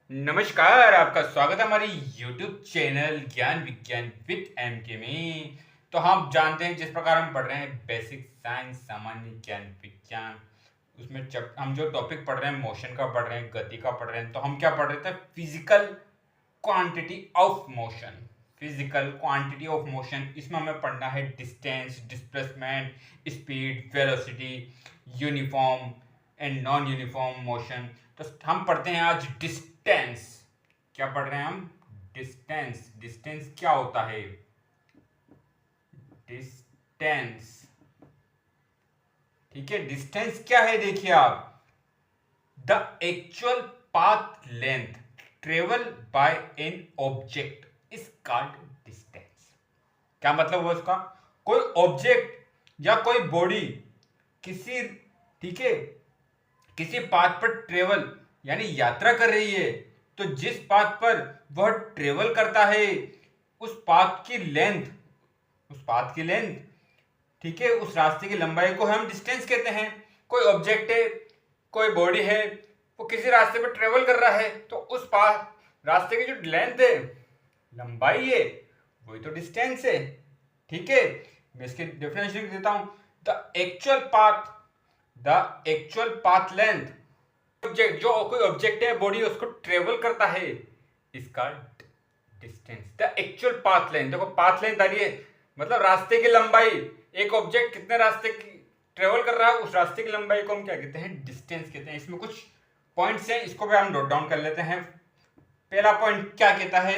नमस्कार, आपका स्वागत है हमारी YouTube चैनल ज्ञान विज्ञान विद एम के में। तो हम जानते हैं जिस प्रकार हम पढ़ रहे हैं बेसिक साइंस सामान्य ज्ञान विज्ञान, उसमें हम जो टॉपिक पढ़ रहे हैं मोशन का पढ़ रहे हैं, गति का पढ़ रहे हैं। तो हम क्या पढ़ रहे थे? Physical quantity of motion. Physical quantity of motion, इसमें हमें पढ़ना है distance, displacement, speed, velocity, uniform and non uniform motion. तो हम पढ़ते हैं आज डिस्टेंस। क्या पढ़ रहे हैं हम? डिस्टेंस। डिस्टेंस क्या होता है? डिस्टेंस, ठीक है। डिस्टेंस क्या है? देखिए आप, the actual path length travel by an object is called distance. क्या मतलब हुआ उसका? कोई ऑब्जेक्ट या कोई बॉडी किसी, ठीक है, किसी पाथ पर ट्रेवल यानी यात्रा कर रही है, तो जिस पाथ पर वह ट्रेवल करता है उस पाथ की लेंथ, ठीक है, उस रास्ते की लंबाई को हम डिस्टेंस कहते हैं। कोई ऑब्जेक्ट है, कोई बॉडी है, वो किसी रास्ते पर ट्रेवल कर रहा है, तो उस पाथ रास्ते की जो लेंथ है, लंबाई है, वही तो डिस्टेंस है। ठीक है, मैं इसकी डेफिनेशन लिख देता हूं। The actual path length, object, जो कोई ऑब्जेक्ट है, बॉडी, उसको ट्रेवल करता है, इसका distance. The actual path length, देखो पाथ लेंथ आ रही है, मतलब रास्ते की लंबाई। एक ऑब्जेक्ट कितने रास्ते की ट्रेवल कर रहा है, उस रास्ते की लंबाई को हम क्या कहते हैं? डिस्टेंस कहते हैं। इसमें कुछ पॉइंट्स हैं, इसको भी हम नोट डाउन कर लेते हैं। पहला पॉइंट क्या कहता है?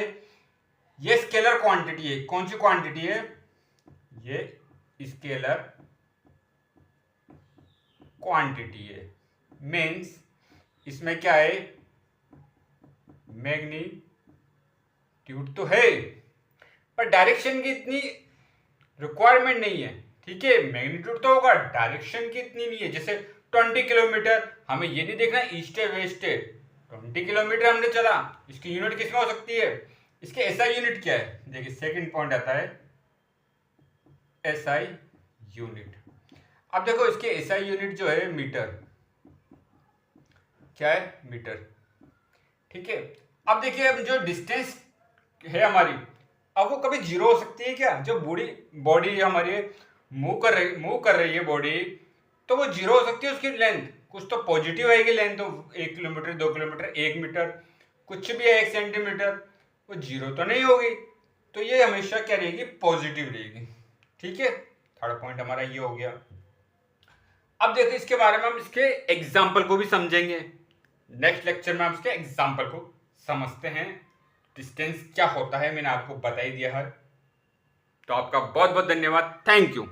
ये स्केलर क्वांटिटी है। कौन सी क्वांटिटी है? ये स्केलर क्वांटिटी है। मीन्स इसमें क्या है? मैग्नीट्यूड तो है, पर डायरेक्शन की इतनी रिक्वायरमेंट नहीं है। ठीक है, मैग्नीट्यूड तो होगा, डायरेक्शन की इतनी नहीं है। जैसे 20 किलोमीटर, हमें ये नहीं देखना ईस्ट है वेस्ट है। 20 किलोमीटर हमने चला, इसकी यूनिट किसमें हो सकती है? इसके एसआई यूनिट क्या है? देखिए सेकंड पॉइंट आता है एसआई यूनिट। अब देखो इसके एसआई यूनिट जो है मीटर। क्या है? मीटर। ठीक है, अब देखिए अब जो डिस्टेंस है हमारी, अब वो कभी जीरो हो सकती है क्या? जो बॉडी हमारी मूव कर रही है बॉडी, तो वो जीरो हो सकती है उसकी लेंथ? कुछ तो पॉजिटिव आएगी लेंथ, तो 1 किलोमीटर, 2 किलोमीटर, 1 मीटर, कुछ भी है, 1 सेंटीमीटर, वो जीरो तो नहीं होगी। तो ये हमेशा क्या रहेगी? पॉजिटिव रहेगी। ठीक है, थर्ड पॉइंट हमारा ये हो गया। अब देखो इसके बारे में हम इसके एग्जाम्पल को भी समझेंगे। नेक्स्ट लेक्चर में हम इसके एग्जाम्पल को समझते हैं। डिस्टेंस क्या होता है मैंने आपको बता ही दिया है। तो आपका बहुत बहुत धन्यवाद। Thank you.